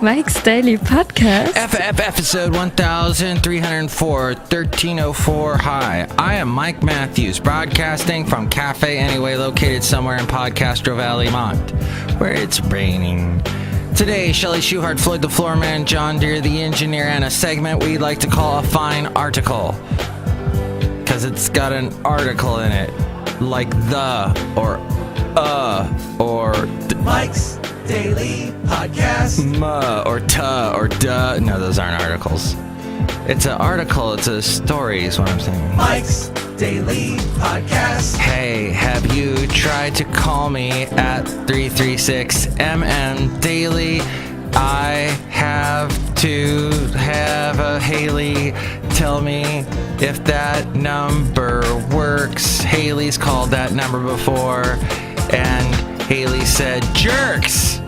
Mike's Daily Podcast. Episode 1304, 1304. Hi, I am Mike Matthews, broadcasting from Café Anyway, located somewhere in Podcastro Valley, Mont, where it's raining. Today, Chely Shoehart, Floyd the Floorman, John Deere the engineer, and a segment we'd like to call a fine article. Because it's got an article in it, like the, or Mike's Daily Podcast. Or ta, or duh. No, those aren't articles. It's an article, it's a story, is what I'm saying. Mike's Daily Podcast. Hey, have you tried to call me at 336-MM Daily? I have to have a Haley tell me if that number works. Haley's called that number before, and Haley said jerks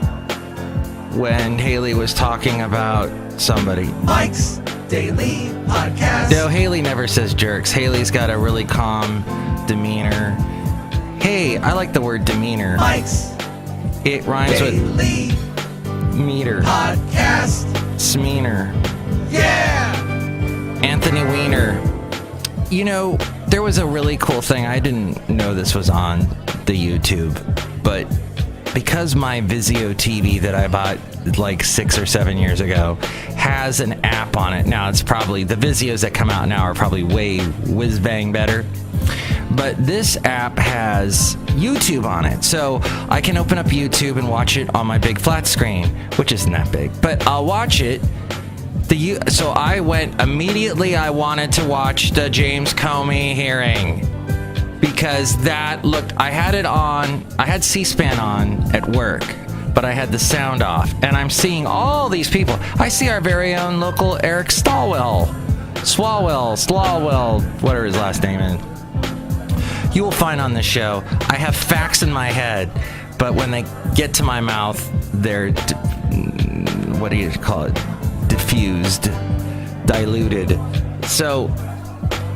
when Haley was talking about somebody. Mike's Daily Podcast. No, Haley never says jerks. Haley's got a really calm demeanor. Hey, I like the word demeanor. Mike's It rhymes Daily with meter. Podcast. Smeener. Yeah! Anthony Weiner. You know, there was a really cool thing. I didn't know this was on the YouTube, but because my Vizio TV that I bought like 6 or 7 years ago has an app on it. Now, it's probably, the Vizios that come out now are probably way whiz-bang better. But this app has YouTube on it. So I can open up YouTube and watch it on my big flat screen, which isn't that big. But I'll watch it. So I went immediately, I wanted to watch the James Comey hearing. Because that looked, I had it on, I had C-SPAN on at work, but I had the sound off. And I'm seeing all these people. I see our very own local Eric Swalwell, whatever his last name is. You will find on the show, I have facts in my head, but when they get to my mouth, they're, what do you call it? Diffused, diluted. So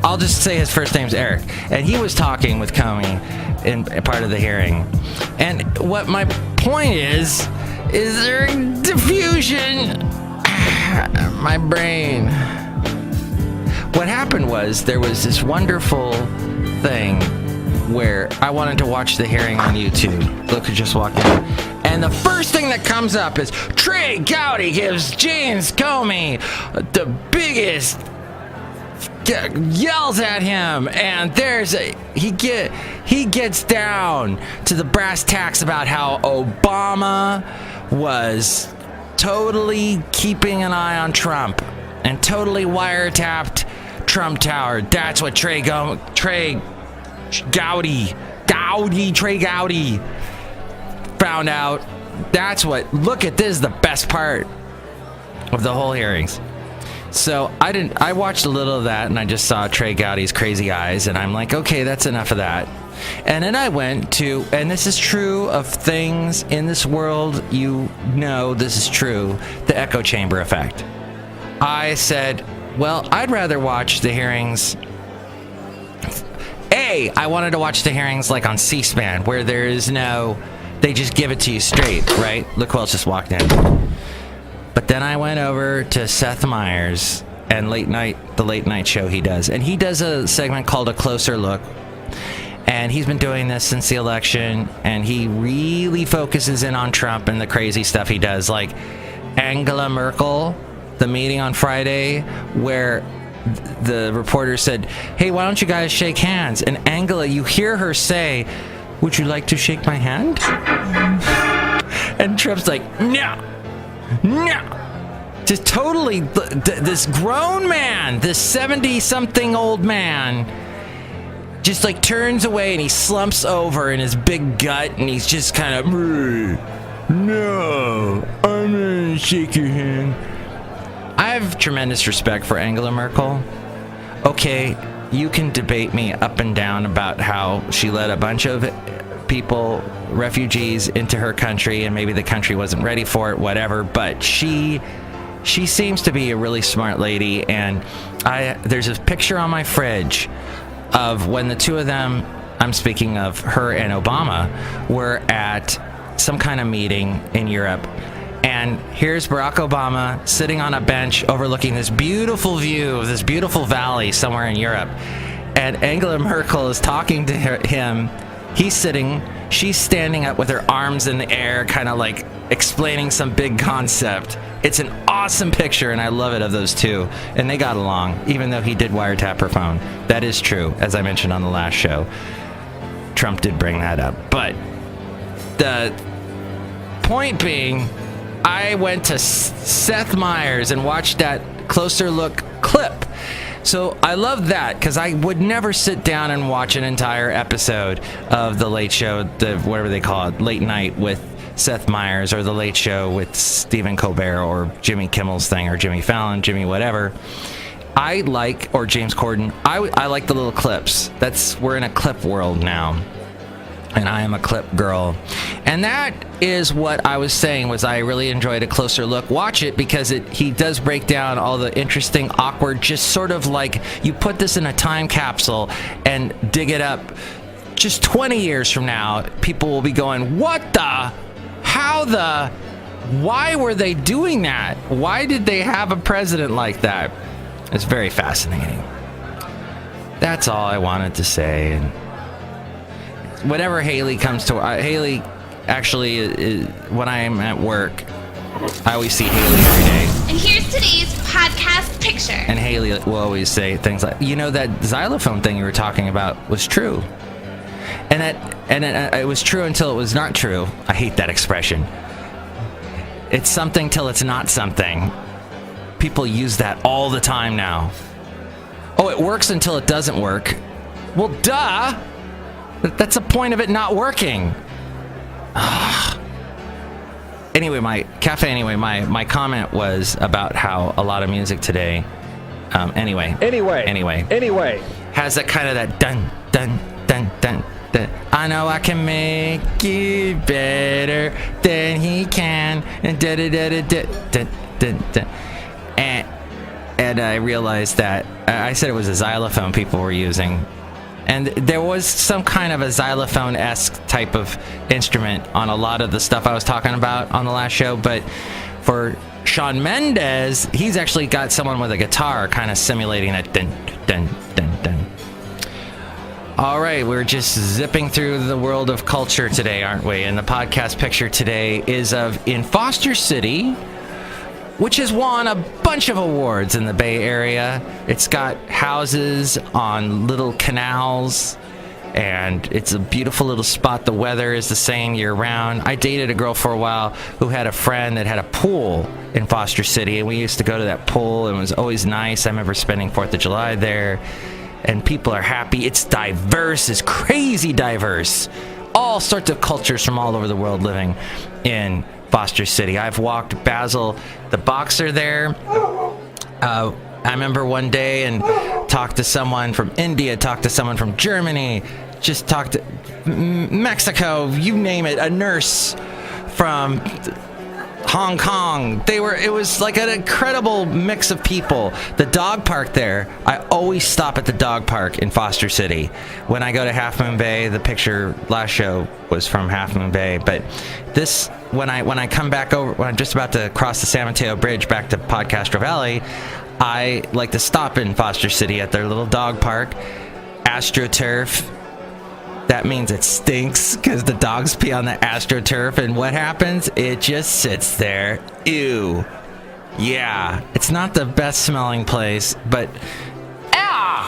I'll just say his first name's Eric, and he was talking with Comey in part of the hearing. And what my point is there diffusion? My brain. What happened was there was this wonderful thing where I wanted to watch the hearing on YouTube. Look who just walked in. And the first thing that comes up is Trey Gowdy gives James Comey the biggest, yells at him, and he gets down to the brass tacks about how Obama was totally keeping an eye on Trump and totally wiretapped Trump Tower. That's what Trey Gowdy found out. Look at this, the best part of the whole hearings. So I watched a little of that, and I just saw Trey Gowdy's crazy eyes, and I'm like, okay, that's enough of that. And then I went to, and this is true of things in this world, you know this is true, the echo chamber effect. I said, well, I'd rather watch the hearings. I wanted to watch the hearings like on C-SPAN, where there is no, they just give it to you straight, right? Look who else just walked in. But then I went over to Seth Meyers and the late night show he does. And he does a segment called A Closer Look. And he's been doing this since the election. And he really focuses in on Trump and the crazy stuff he does. Like Angela Merkel, the meeting on Friday, where the reporter said, hey, why don't you guys shake hands? And Angela, you hear her say, would you like to shake my hand? And Trump's like, no. Just totally, this grown man, this 70-something old man, just like turns away and he slumps over in his big gut and he's just kind of, no, I'm gonna shake your hand. I have tremendous respect for Angela Merkel. Okay, you can debate me up and down about how she let a bunch of people, refugees, into her country, and maybe the country wasn't ready for it, whatever, but she seems to be a really smart lady. And there's a picture on my fridge of when the two of them, I'm speaking of her and Obama, were at some kind of meeting in Europe, And here's Barack Obama sitting on a bench overlooking this beautiful view of this beautiful valley somewhere in Europe. And Angela Merkel is talking to him. He's sitting, she's standing up with her arms in the air, kind of like explaining some big concept. It's an awesome picture, and I love it, of those two. And they got along, even though he did wiretap her phone. That is true, as I mentioned on the last show. Trump did bring that up. But the point being, I went to Seth Meyers and watched that closer look clip. So I love that, because I would never sit down and watch an entire episode of The Late Show, whatever they call it, Late Night with Seth Meyers, or The Late Show with Stephen Colbert, or Jimmy Kimmel's thing, or Jimmy Fallon, Jimmy whatever. Or James Corden. I like the little clips. We're in a clip world now. And I am a clip girl. And that is what I was saying, was I really enjoyed a closer look. Watch it, because he does break down all the interesting, awkward, just sort of like you put this in a time capsule and dig it up. Just 20 years from now, people will be going, why were they doing that? Why did they have a president like that? It's very fascinating. That's all I wanted to say. And whenever Haley comes to Haley, actually, when I'm at work, I always see Haley every day. And here's today's podcast picture. And Haley will always say things like, that xylophone thing you were talking about was true. And it was true until it was not true. I hate that expression. It's something till it's not something. People use that all the time now. Oh, it works until it doesn't work. Well, duh! That's the point of it not working. Anyway, my comment was about how a lot of music today, anyway, has that kind of that dun, dun, dun, dun, dun. I know I can make it better than he can. And da da da da da da da. And I realized that I said it was a xylophone people were using. And there was some kind of a xylophone-esque type of instrument on a lot of the stuff I was talking about on the last show. But for Shawn Mendes, he's actually got someone with a guitar kind of simulating a dun, dun, dun, dun. All right, we're just zipping through the world of culture today, aren't we? And the podcast picture today is in Foster City, which has won a bunch of awards in the Bay Area. It's got houses on little canals, and it's a beautiful little spot. The weather is the same year-round. I dated a girl for a while who had a friend that had a pool in Foster City, and we used to go to that pool, and it was always nice. I remember spending 4th of July there, and people are happy. It's diverse. It's crazy diverse. All sorts of cultures from all over the world living in Foster City. I've walked Basil the boxer there. I remember one day and talked to someone from India, talked to someone from Germany, just talked to Mexico, you name it, a nurse from Hong Kong. It was like an incredible mix of people. The dog park there, I always stop at the dog park in Foster City. When I go to Half Moon Bay, the picture last show was from Half Moon Bay, but this, when I come back over, when I'm just about to cross the San Mateo Bridge back to Podcastro Valley, I like to stop in Foster City at their little dog park, AstroTurf. That means it stinks because the dogs pee on the AstroTurf, and what happens? It just sits there. Ew. Yeah, it's not the best smelling place, but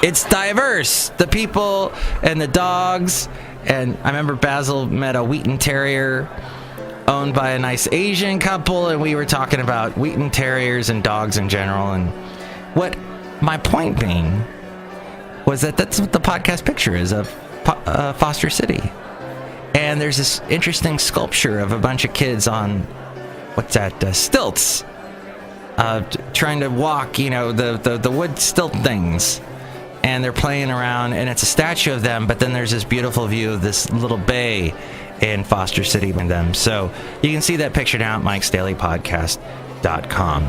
it's diverse. The people and the dogs, and I remember Basil met a Wheaton Terrier owned by a nice Asian couple, and we were talking about Wheaton Terriers and dogs in general, and what my point being was that's what the podcast picture is of Foster City. And there's this interesting sculpture of a bunch of kids on stilts, trying to walk, the wood stilt things, and they're playing around, and it's a statue of them, but then there's this beautiful view of this little bay in Foster City with them. So you can see that picture down at mikesdailypodcast.com.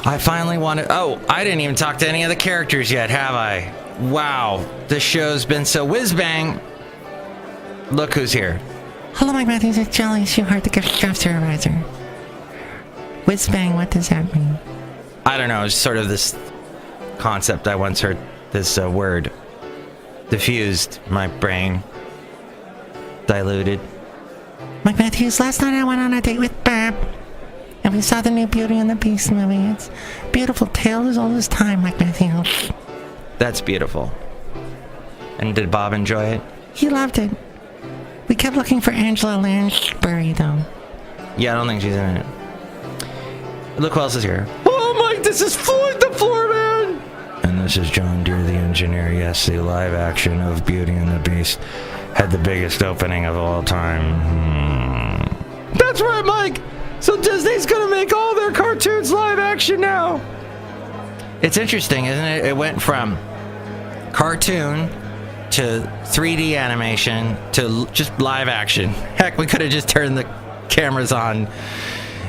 I finally I didn't even talk to any of the characters yet, have I? Wow, this show's been so whiz-bang. Look who's here. Hello, Mike Matthews. It's Chely Shoehart, the gift shop supervisor. Whiz bang, what does that mean? I don't know. It's sort of this concept. I once heard this word diffused my brain. Diluted. Mike Matthews, last night I went on a date with Bob. And we saw the new Beauty and the Beast movie. It's a beautiful tale as old as time, Mike Matthews. That's beautiful. And did Bob enjoy it? He loved it. We kept looking for Angela Lansbury, though. Yeah, I don't think she's in it. Look who else is here. Oh, Mike, this is Floyd the Floorman! And this is John Deere, the engineer. Yes, the live action of Beauty and the Beast had the biggest opening of all time. That's right, Mike! So Disney's gonna make all their cartoons live action now! It's interesting, isn't it? It went from cartoon to 3D animation to just live action. Heck, we could have just turned the cameras on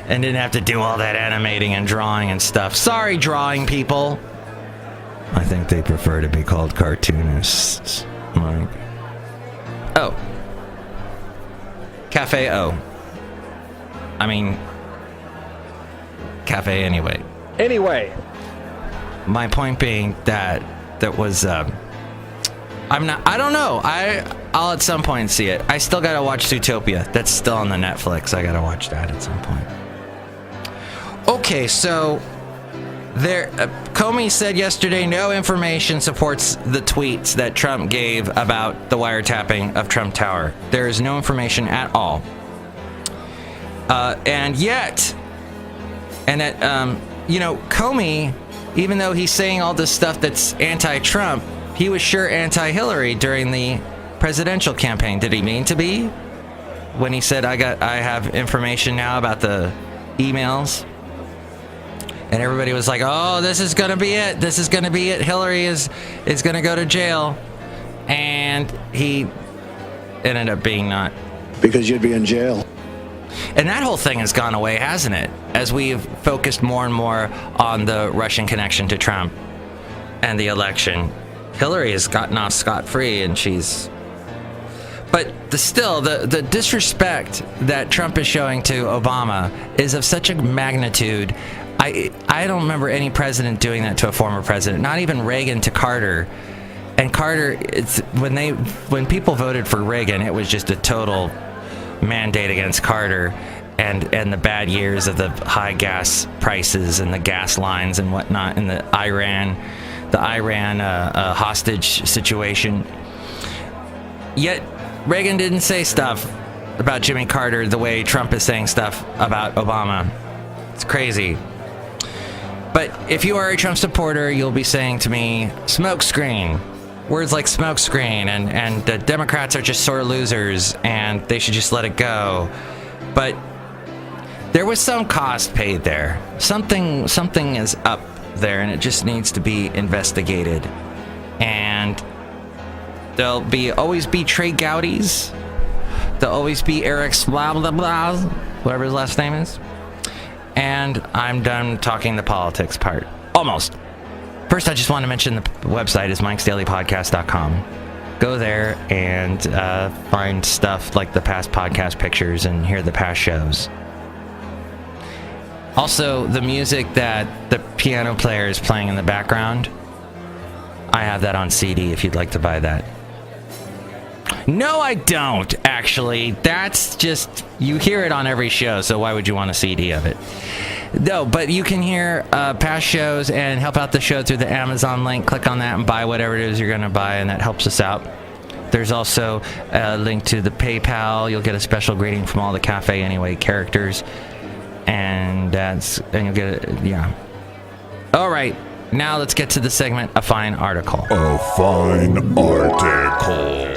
and didn't have to do all that animating and drawing and stuff. Sorry, drawing people. I think they prefer to be called cartoonists, Mike. Oh. Café O. I mean, Café Anyway. Anyway. My point being that was, I don't know. I'll at some point see it. I still gotta watch Zootopia. That's still on the Netflix. I gotta watch that at some point. Okay, so there, Comey said yesterday no information supports the tweets that Trump gave about the wiretapping of Trump Tower. There is no information at all. And yet, Comey, even though he's saying all this stuff that's anti-Trump, he was sure anti-Hillary during the presidential campaign. Did he mean to be? When he said, I have information now about the emails. And everybody was like, oh, this is going to be it. This is going to be it. Hillary is going to go to jail. And he ended up being not. Because you'd be in jail. And that whole thing has gone away, hasn't it? As we've focused more and more on the Russian connection to Trump and the election. Hillary has gotten off scot-free, and she's... But the disrespect that Trump is showing to Obama is of such a magnitude. I don't remember any president doing that to a former president, not even Reagan to Carter. And Carter, when people voted for Reagan, it was just a total mandate against Carter and the bad years of the high gas prices and the gas lines and whatnot, and the Iran hostage situation. Yet Reagan didn't say stuff about Jimmy Carter the way Trump is saying stuff about Obama. It's crazy. But if you are a Trump supporter, you'll be saying to me, smokescreen. Words like smokescreen, and the Democrats are just sore losers, and they should just let it go. But there was some cost paid there. Something is up there, and it just needs to be investigated. And there'll always be Trey Gowdy's. There'll always be Eric's blah blah blah, whatever his last name is. And I'm done talking the politics part. Almost. First, I just want to mention the website is mikesdailypodcast.com. Go there and find stuff like the past podcast pictures and hear the past shows. Also, the music that the piano player is playing in the background, I have that on CD if you'd like to buy that. No, I don't, actually. That's just, you hear it on every show, so why would you want a CD of it? No, but you can hear past shows and help out the show through the Amazon link. Click on that and buy whatever it is you're going to buy, and that helps us out. There's also a link to the PayPal. You'll get a special greeting from all the Café Anyway characters. And you'll get it, yeah. All right, now let's get to the segment, A Fine Article. A fine article.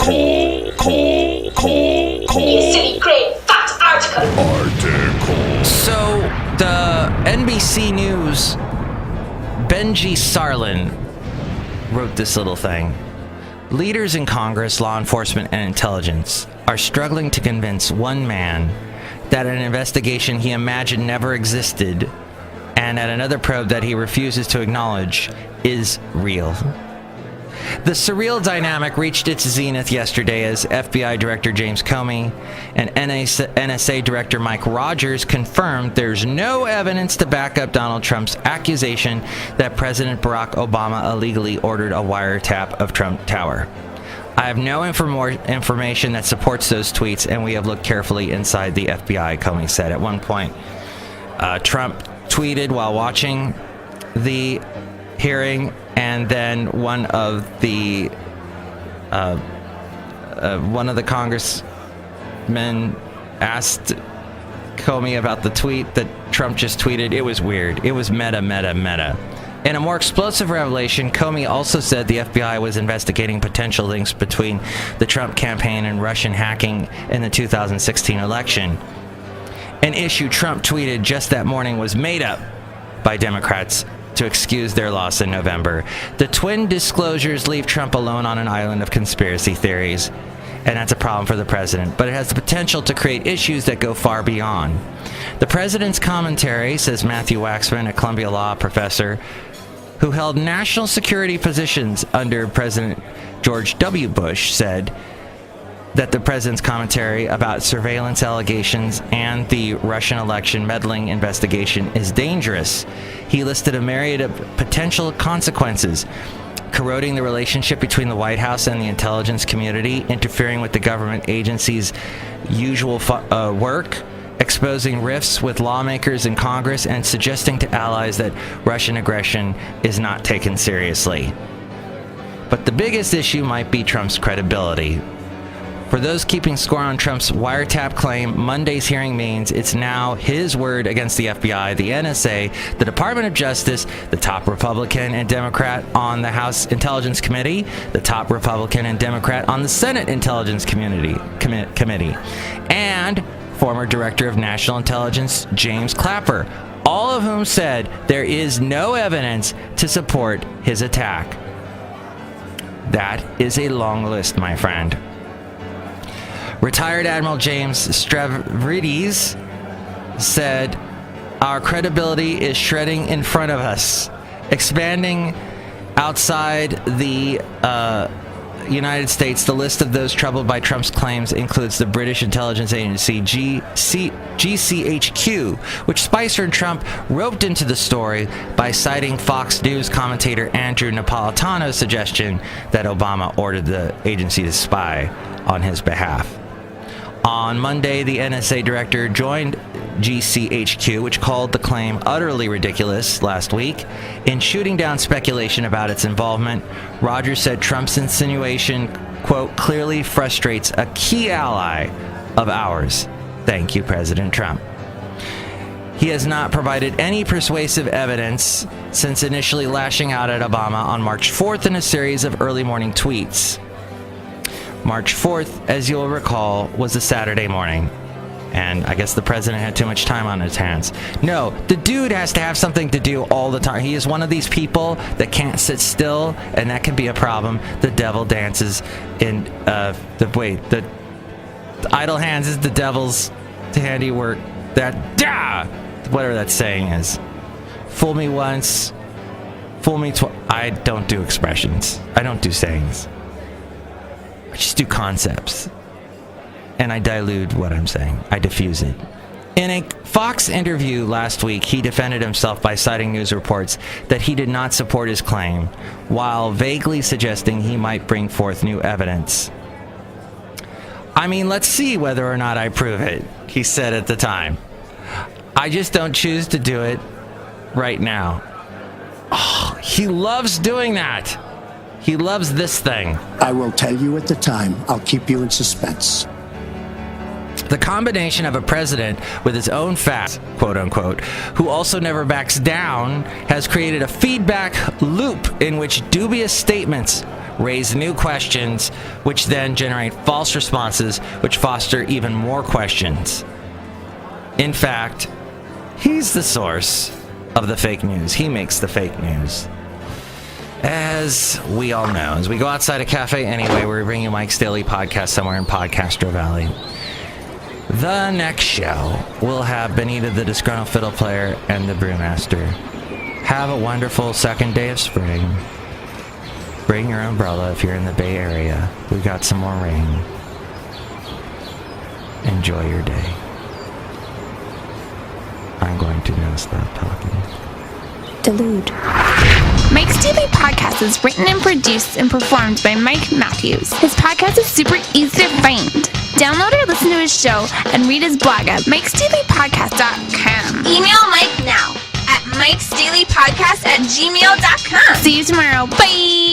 You silly great fat article. So, the NBC News, Benji Sarlin wrote this little thing. Leaders in Congress, law enforcement, and intelligence are struggling to convince one man that an investigation he imagined never existed, and at another probe that he refuses to acknowledge, is real. The surreal dynamic reached its zenith yesterday as FBI Director James Comey and NSA Director Mike Rogers confirmed there's no evidence to back up Donald Trump's accusation that President Barack Obama illegally ordered a wiretap of Trump Tower. I have no information that supports those tweets, and we have looked carefully inside the FBI, Comey said. At one point, Trump tweeted while watching the hearing, and then one of the congressmen asked Comey about the tweet that Trump just tweeted. It was weird. It was meta. In a more explosive revelation, Comey also said the FBI was investigating potential links between the Trump campaign and Russian hacking in the 2016 election. An issue Trump tweeted just that morning was made up by Democrats to excuse their loss in November. The twin disclosures leave Trump alone on an island of conspiracy theories, and that's a problem for the president, but it has the potential to create issues that go far beyond. The president's commentary, says Matthew Waxman, a Columbia Law professor who held national security positions under President George W. Bush, said that the president's commentary about surveillance allegations and the Russian election meddling investigation is dangerous. He listed a myriad of potential consequences: corroding the relationship between the White House and the intelligence community, interfering with the government agency's usual work, exposing rifts with lawmakers in Congress, and suggesting to allies that Russian aggression is not taken seriously. But the biggest issue might be Trump's credibility. For those keeping score on Trump's wiretap claim, Monday's hearing means it's now his word against the FBI, the NSA, the Department of Justice, the top Republican and Democrat on the House Intelligence Committee, the top Republican and Democrat on the Senate Intelligence Committee, and former Director of National Intelligence James Clapper, all of whom said there is no evidence to support his attack. That is a long list, my friend. Retired Admiral James Stavridis said, "Our credibility is shredding in front of us. Expanding outside the United States, the list of those troubled by Trump's claims includes the British intelligence agency GCHQ, which Spicer and Trump roped into the story by citing Fox News commentator Andrew Napolitano's suggestion that Obama ordered the agency to spy on his behalf." On Monday, the NSA director joined GCHQ, which called the claim utterly ridiculous last week. In shooting down speculation about its involvement, Rogers said Trump's insinuation, quote, clearly frustrates a key ally of ours. Thank you, President Trump. He has not provided any persuasive evidence since initially lashing out at Obama on March 4th in a series of early morning tweets. March 4th, as you'll recall, was a Saturday morning, and I guess the president had too much time on his hands. No, the dude has to have something to do all the time. He is one of these people that can't sit still, and that can be a problem. The devil dances in the idle hands is the devil's handiwork. Whatever that saying is. Fool me once, fool me twice. I don't do expressions. I don't do sayings. I just do concepts, and I dilute what I'm saying. I diffuse it. In a Fox interview last week, he defended himself by citing news reports that he did not support his claim, while vaguely suggesting he might bring forth new evidence. I mean, let's see whether or not I prove it, he said at the time. I just don't choose to do it right now. Oh, he loves doing that. He loves this thing. I will tell you at the time. I'll keep you in suspense. The combination of a president with his own facts, quote unquote, who also never backs down, has created a feedback loop in which dubious statements raise new questions, which then generate false responses, which foster even more questions. In fact, he's the source of the fake news. He makes the fake news. As we all know, as we go outside of Café Anyway, we're bringing you Mike's Daily Podcast somewhere in Podcastro Valley. The next show, we'll have Benita, the Disgruntled Fiddle Player, and the Brewmaster. Have a wonderful second day of spring. Bring your umbrella if you're in the Bay Area. We got some more rain. Enjoy your day. I'm going to now stop talking. Delude. Mike's Daily Podcast is written and produced and performed by Mike Matthews. His podcast is super easy to find. Download or listen to his show and read his blog at mikesdailypodcast.com. Email Mike now at mikesdailypodcast@gmail.com. See you tomorrow. Bye!